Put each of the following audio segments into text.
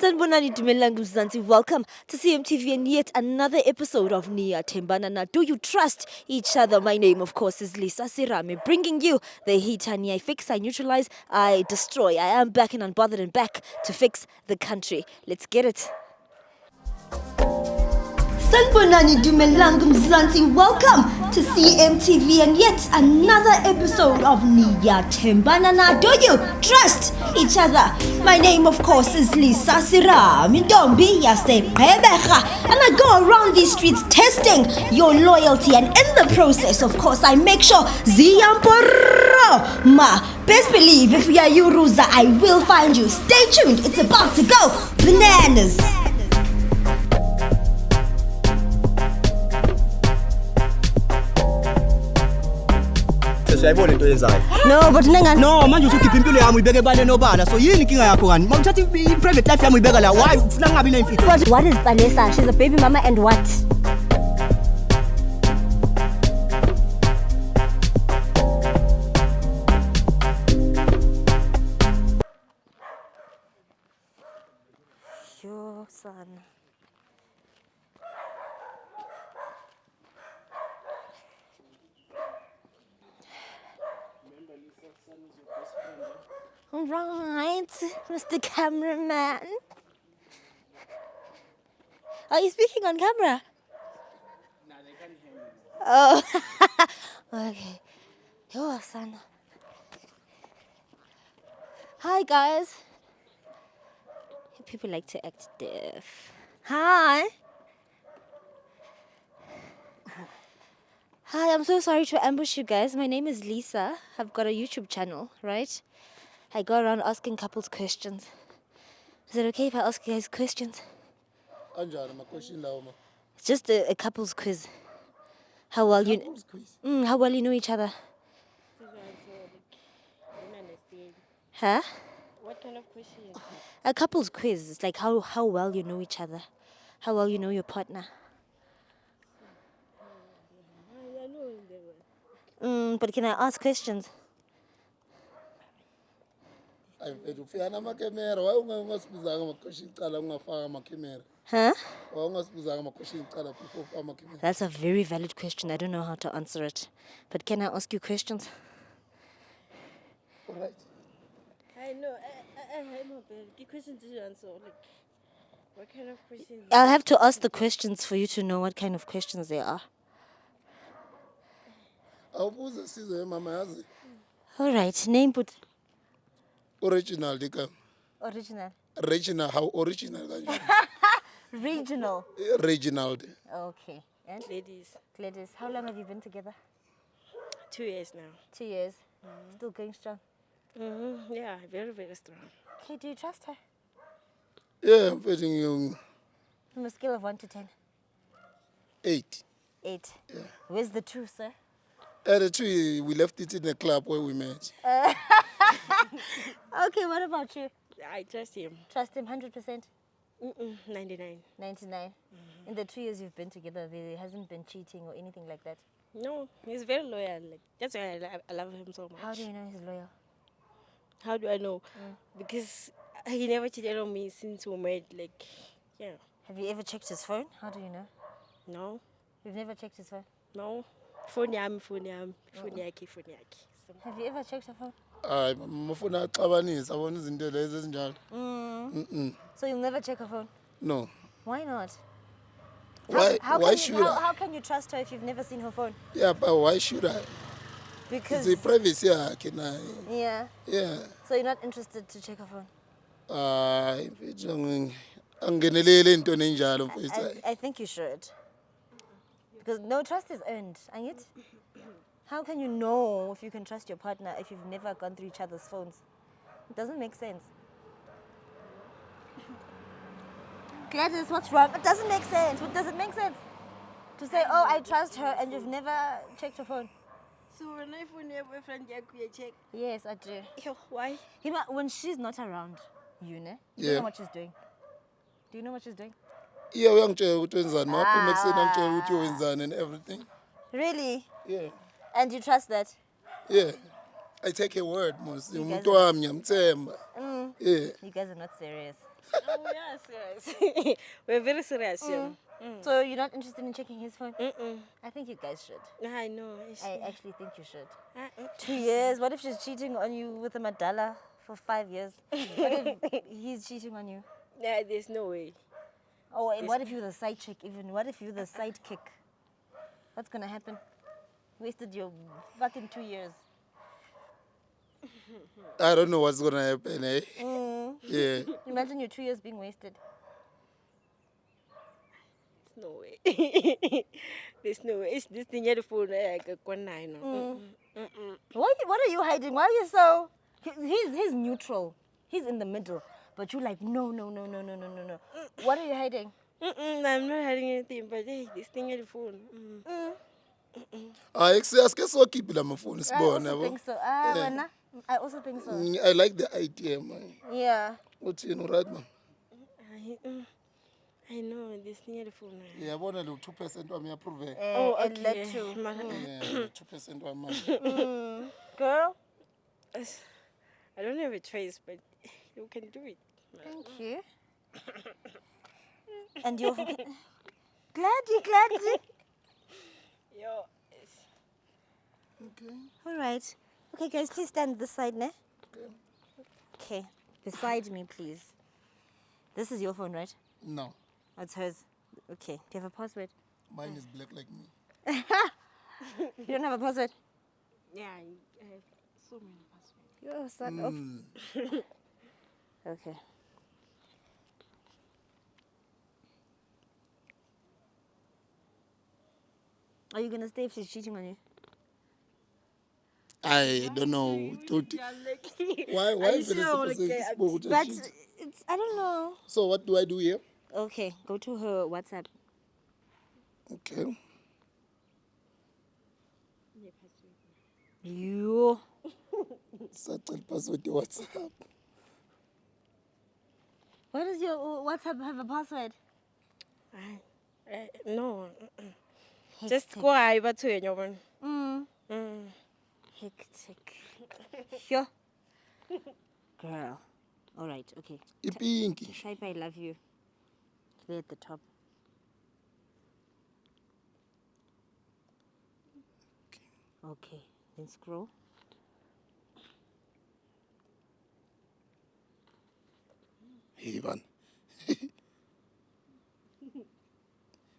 Welcome to CMTV and yet another episode of Niyathembana Na. Do you trust each other? My name, of course, is Lisa Sirame, bringing you the heat. I fix, I neutralize, I destroy. I am back and unbothered and back to fix the country. Let's get it. Sanibonani dumelang mzansi, welcome to CMTV and yet another episode of Niyathembana Na. Do you trust each other? My name, of course, is Lisa Sirame, Ntombi yaseGqeberha, and I go around these streets testing your loyalty, and in the process, of course, I make sure ziyamporo ma. Best believe if we are Yuruza, I will find you. Stay tuned, it's about to go bananas. No, but nenga. No, manje usukhipha impilo yami uyibeke ebale nobala. So yini inkinga yakho kani? Mawuthatha i-private life yami uyibeka la. Why ufuna ngabi nemfihlo? But what is Vanessa? She's a baby mama and what? Your son. Right, Mr. Cameraman. Are you speaking on camera? No, they can't hear me. Oh, okay. Your son. Hi, guys. People like to act deaf. Hi. Hi, I'm so sorry to ambush you guys. My name is Lisa. I've got a YouTube channel, right? I go around asking couples questions. Is it okay if I ask you guys questions? It's just a couples quiz. How well how well you know each other? Huh? What kind of question? A couples quiz. It's like how well you know each other. How well you know your partner. I know they were. But can I ask questions? Huh? That's a very valid question. I don't know how to answer it. But can I ask you questions? I know. I know, but the question did you answer? Like, what kind of questions? I'll have to ask the questions for you to know what kind of questions they are. All right. Name put. Original. Original. Regional, how original? Regional. Regional. Okay. And Gladys, how long have you been together? 2 years now. 2 years. Still going strong. Yeah, very, very strong. Okay, do you trust her? Yeah, I'm betting you From a scale of 1 to 10. 8. 8. Yeah. Where's the 2, sir? At the 2, we left it in the club where we met. Okay, what about you? I trust him. Trust him 100%? 99. 99. In the 2 years you've been together, there hasn't been cheating or anything like that? No, he's very loyal. Like, that's why I love him so much. How do you know he's loyal? How do I know? Because he never cheated on me since we met. Like, yeah. Have you ever checked his phone? How do you know? No. You've never checked his phone? No. Phone yaki. Have you ever checked her phone? So you'll never check her phone? No. Why not? Why should I? How can you trust her if you've never seen her phone? Yeah, but why should I? Because... It's a privacy, can I? Yeah. Yeah. So you're not interested to check her phone? I think you should. Because no trust is earned, ain't it? How can you know if you can trust your partner if you've never gone through each other's phones? It doesn't make sense. Gladys, what's wrong? It doesn't make sense. What does it make sense? To say, oh, I trust her and you've never checked her phone. So when I phone your boyfriend, you check? Yes, I do. Why? When she's not around, you know what she's doing. Do you know what she's doing? Yeah, we don't tell and everything. Really? Yeah. And you trust that? Yeah. I take a word, Musa. You Yeah. guys are not serious. Oh, yeah, serious. We're very serious, yeah. So you're not interested in checking his phone? Mm-mm. I think you guys should. I know. I actually think you should. 2 Uh, years? What if she's cheating on you with a madala for 5 years? What if he's cheating on you? yeah, there's no way. Oh, and what if you're the side chick even? What if you're the sidekick? What's gonna happen? Wasted your fucking 2 years. I don't know what's gonna happen, eh? Yeah. Imagine your 2 years being wasted. There's no way. There's no way. It's this thing here, the phone. What are you hiding? Why are you so... He's neutral. He's in the middle. But you're like, no. What are you hiding? I'm not hiding anything, but hey, this thing here, the phone. I so keep it on my phone. It's I born, also think so. Wena, I also think so. I like the idea, man. Yeah. What's you know right now? I know this thing here, the phone. Yeah, I want to do 2% of me approve. Oh, and okay. let too. Yeah, 2% of my. Girl, I don't have a choice, but you can do it. thank you. And you're... Glad. Yo, Okay. All right. Okay, guys, please stand this side, ne? Okay. Beside me, please. This is your phone, right? No, That's hers. Okay. Do you have a password? mine is black like me. You don't have a password? yeah, I have so many passwords. You're son of... Okay. Are you gonna stay if she's cheating on you? I don't know. Why Are you is it sure? supposed to Like, spoke to But cheat? it's... I don't know. So what do I do here? Okay, go to her WhatsApp. Okay. You... Such a password to WhatsApp. Why does your WhatsApp have a password? No. Just go over to your one. Hectic. Sure. Girl. All right, okay. Ipinki. Type I love you. There at the top. Okay, then scroll. Hey, man.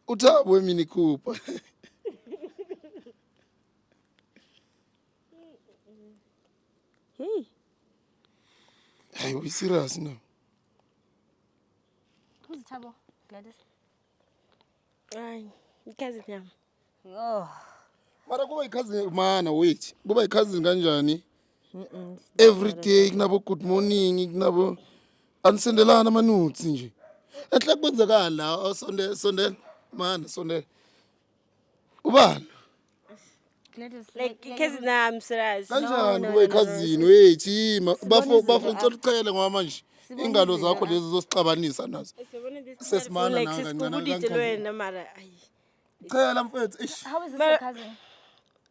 Uthabo Mini Cooper. Hey, Hey, we serious now. who's Thabo? Gladys? Because of them. Oh. Mara kuba cousin mana wait. Kuba cousin kanjani? Every day kunabo good morning, kunabo anisendelana amanuthi nje. Enhle kwenzakala sondela mana sondela. Ubani? Gladys. Like, because now I'm serious. Kanjani kuba cousin wait bafo ngicela ucela ngoba manje ingalo zakho lezi zosixabanisa nazo. Sesimana Like, nanga siskubudile nana. mara. Cela mfethu ish. How is this your cousin?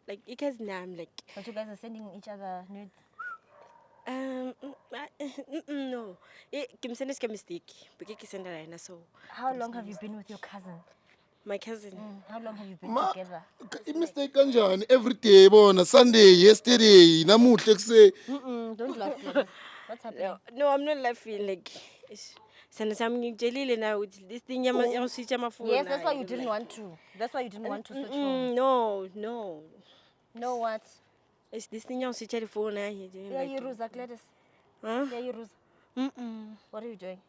Like, because now I'm like, But you guys are sending each other nudes. no. Kim send a mistake. Because he send a so. How long have you been with your cousin? My cousin. How long have you been Ma together? mistake kanjani every day bona Sunday yesterday namuhle kuse Don't laugh, Gladys. What's happening? No, I'm not laughing. Like, send something jelly now with this thing. I'm switching my phone. Yes, that's why you didn't want to. That's why you didn't want to switch phones. No. No what? It's this thing I'm switching the phone. Yeah, you Ruza, Gladys. Huh? Yeah, you Ruza. What are you doing?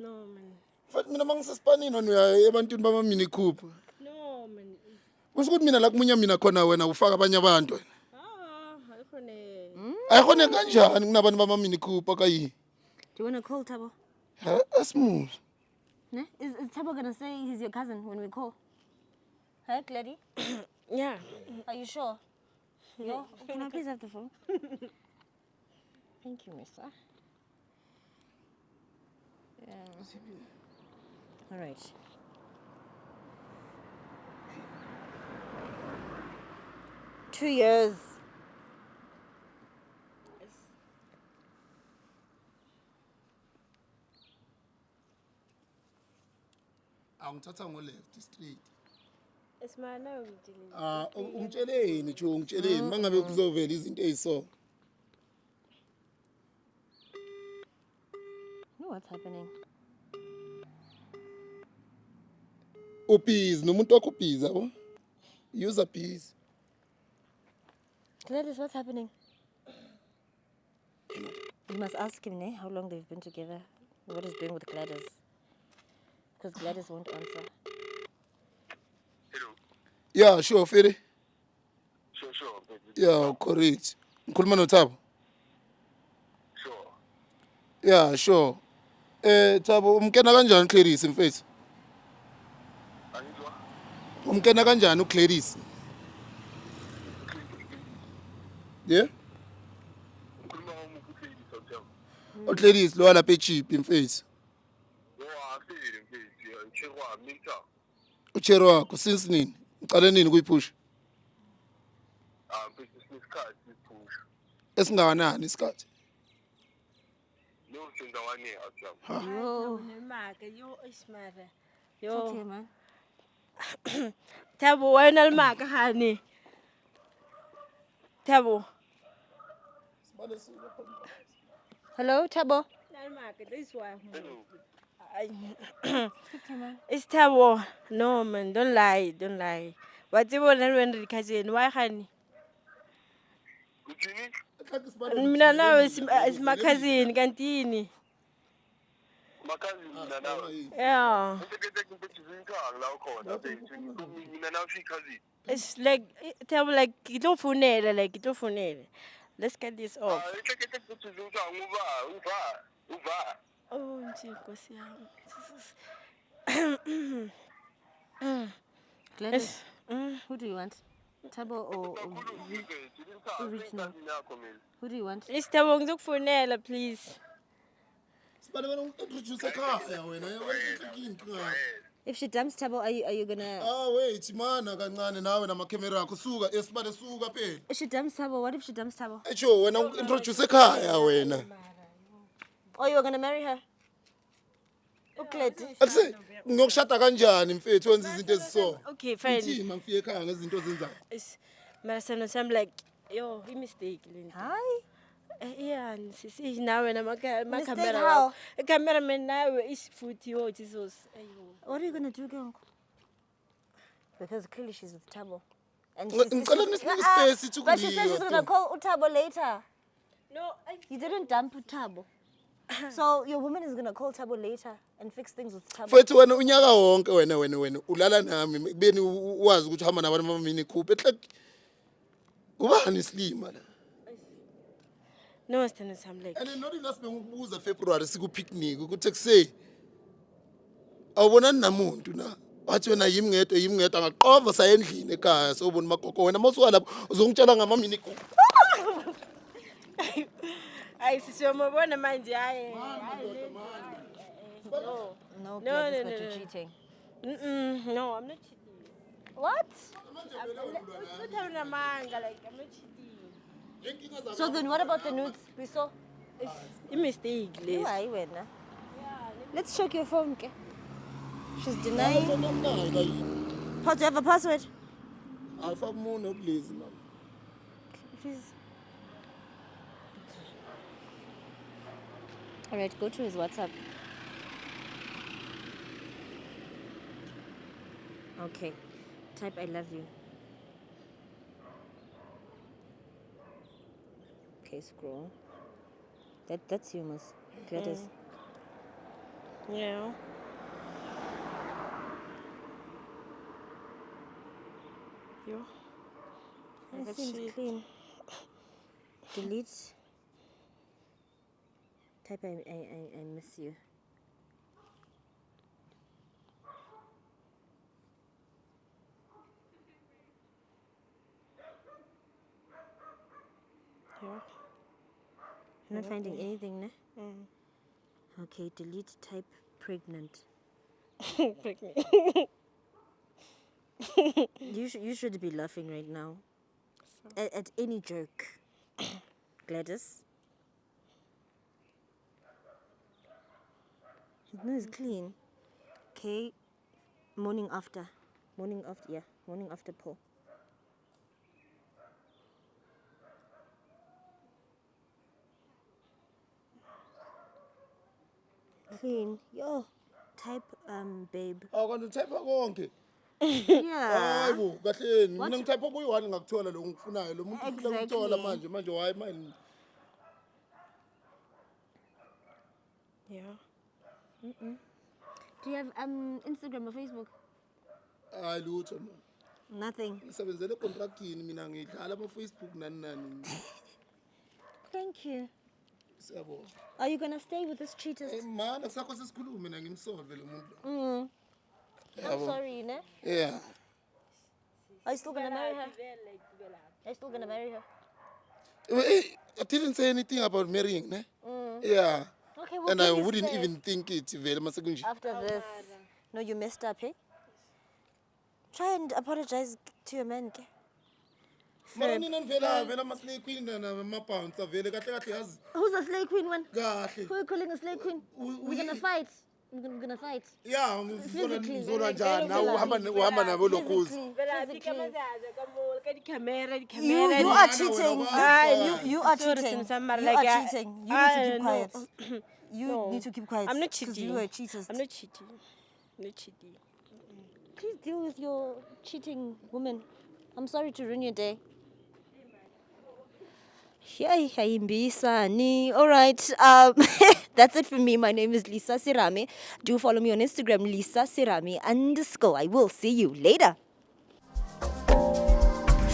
No, man. Fat mina mangisespanini wena ebantwini bama Mini Cooper. No, man. Kusho ukuthi mina la kumunya mina khona wena ufaka abanye abantu wena. I Ayikhona kanjani kunabantu bama Mini Cooper kayi? Do you want to call Thabo? Ha, smooth. Ne? Is Thabo going to say he's your cousin when we call? Huh, Gladys? Yeah. Are you sure? No? Can I please have the phone? Thank you, Musa. All right. Two years. Angithatha ngo-left straight. Esimara nawe ngitshilile. Ungitsheleni Joe, ungitsheleni mangabe kuzovela izinto eziso. What's happening? Ubhizi nomuntu wakho ubhizi yabo. User busy. Gladys, what's happening? You must ask him, how long they've been together. What he's doing with Gladys. Because Gladys won't answer. Yeah, sure, Fede. Sure. Yeah, correct. Ngikhuluma noThabo. Sure. Yeah, sure. Thabo, umkena kanjani uClarice mfethu? Angizwa. Umkena kanjani uClarice? Yeah? Ukhuluma ngomuntu uhleli South. uClarice lo lapha eChip mfethu. Yo, asile mfethu, ngichekwa mina. Uchero wakho since nini? Uqale nini kuyiphusha? Mfethu sinesikhathi siphusha. Esingakanani isikhathi? No senza wane ajabu. Yo, nemaka, yo Esimara. Talk to Yo. him, man. Thabo wena limaka hani. Thabo. Hello, Thabo. Limaka, this is why. Hello. It's Thabo. No man, don't lie. What's even when the cousin? Why hani? Uthini? Mina nawe isimakhazini kantini. Makazi mina nawe. Yeah. Usekete mfethu zinkanga la ukhona mfethu. Mina nawe sikazi. It's like Thabo like itofunele. Let's get this off. Usekete mfethu zinkanga uva. Oh, nje Nkosi yami. Gladys, who do you want? Thabo or Rich now? Who do you want? It's Thabo ngizokufonela please. Sibale wena introduce ekhaya wena. Yabona. If she dumps Thabo, are you gonna... Wait mana kancane nawe namakhamera akho suka esibale suka phela. If she dumps Thabo, what if she dumps Thabo? Echo wena introduce ekhaya wena. Oh, you're gonna marry her? Ukleti. Akuse ngiyokushada kanjani mfethu wenza izinto eziso. Okay, fine. Uthima ngifike ekhaya ngezinto ozenzayo. Marasano I'm like, yo, i mistake lento. Hi. Yeah, sisi nawe Mistake namakhamera. how? Cameraman nawe isifuthi yo Jesus. Ayo. What are you gonna do, girl? Because clearly she's with Thabo. And Ngicela ngisinike space but she says she's gonna ukulila. call Thabo later. No, You didn't dump Thabo. So your woman is gonna call Thabo later and fix things with Thabo. Mfethu wena unyaka wonke wena ulala nami kubeni wazi ukuthi hamba nabantu abamini khuphe ehle ubani silima la. no, stand I'm like. And not enough bengibuza February siku picnic ukuthi kusey awubonani namuntu na wathi wena yimngedwa angaqova sa endlini ekhaya sobona magogo wena mawusuka lapho uzongitshela ngamamini khuphe. Ay sisiyomabona manje hayi. No, No, Gladys, no, but no, you're no. cheating. No, I'm not cheating. What? Not having a manga, like I'm not cheating. So then what about the nudes we saw? It's a mistake, You Liz. are even. Let's check your phone, okay? She's denying. How do you have a password? Alfa muno please mama. Please. Alright, go to his WhatsApp. Okay. Type I love you. Okay, scroll. That's you, Musa. Gladys. Yeah. Yo. That That seems shit. clean. Delete. Type I miss you. Yeah. I'm not finding anything, ne? Okay, delete, type pregnant. Pregnant. You should be laughing right now. At any joke. Gladys. No, it's clean. Okay. Morning after. Morning after Paul. Clean. Yo, type babe. Awukona type konke. Yeah. Hayibo, kahle mina ngitype kuyi-1 ngakuthola lo ngikufunayo. Lo muntu ufuna ukuthola Exactly. manje why manje. Yeah. Do you have Instagram or Facebook? Hayi lutho man. Nothing. Ngisebenzele contractini mina ngidlala Facebook nani. Thank you. Siyabona. Are you gonna stay with this cheaters? Man, akusakho sesikhulume mina ngimsolve lo muntu. I'm sorry, ne? Yeah. Are you still gonna marry her? Are you still gonna marry her? I didn't say anything about marrying, ne? Yeah. Okay, well, And I take it wouldn't safe. even think it vele masekunje. After this, no, you messed up, eh? Try and apologize to your man, ke? Mara nina vela maslay queen na mapounds vele kahle yazi. Who's a slay queen one? Kahle. Who are you calling a slay queen? We're gonna fight. We're gonna fight. Yeah, Physically. ngizona njani na uhamba nabo lokhuzi. You are cheating. You are cheating. You are cheating. You need to keep quiet. You need to keep quiet. I'm not 'cause cheating. You are cheaters. I'm not cheating. I'm not cheating. Please deal with your cheating woman. I'm sorry to ruin your day. Hey, Mbisani. All right. That's it for me. My name is Lisa Sirame. Do follow me on Instagram, Lisa Sirame _ I will see you later.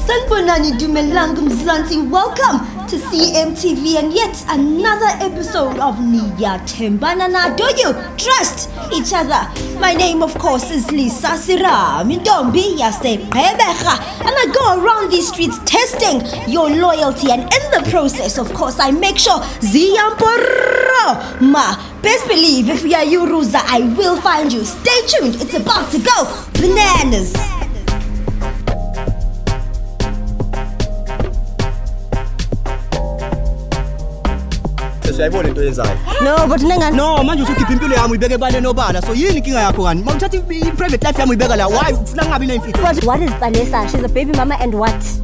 Sanibonani dumelang mzansi. Welcome to CMTV and yet another episode of Niyathembana Na. Do you trust each other? My name, of course, is Lisa Sirame. Ntombi yaseGqeberha. And I go around these streets testing your loyalty, and in the process, of course, I make sure ziyamporo. Ma, best believe if you are Yuruza, I will find you. Stay tuned. It's about to go bananas. Siyayibona into yenzayo. No, but Nengan. No, manje usukhipha impilo yami uyibeke ebale nobala. So yini inkinga yakho kani? Mawuthatha i-private life yami uyibeka la. Why ufuna ngabi nemfihlo? But what is Vanessa? She's a baby mama and what?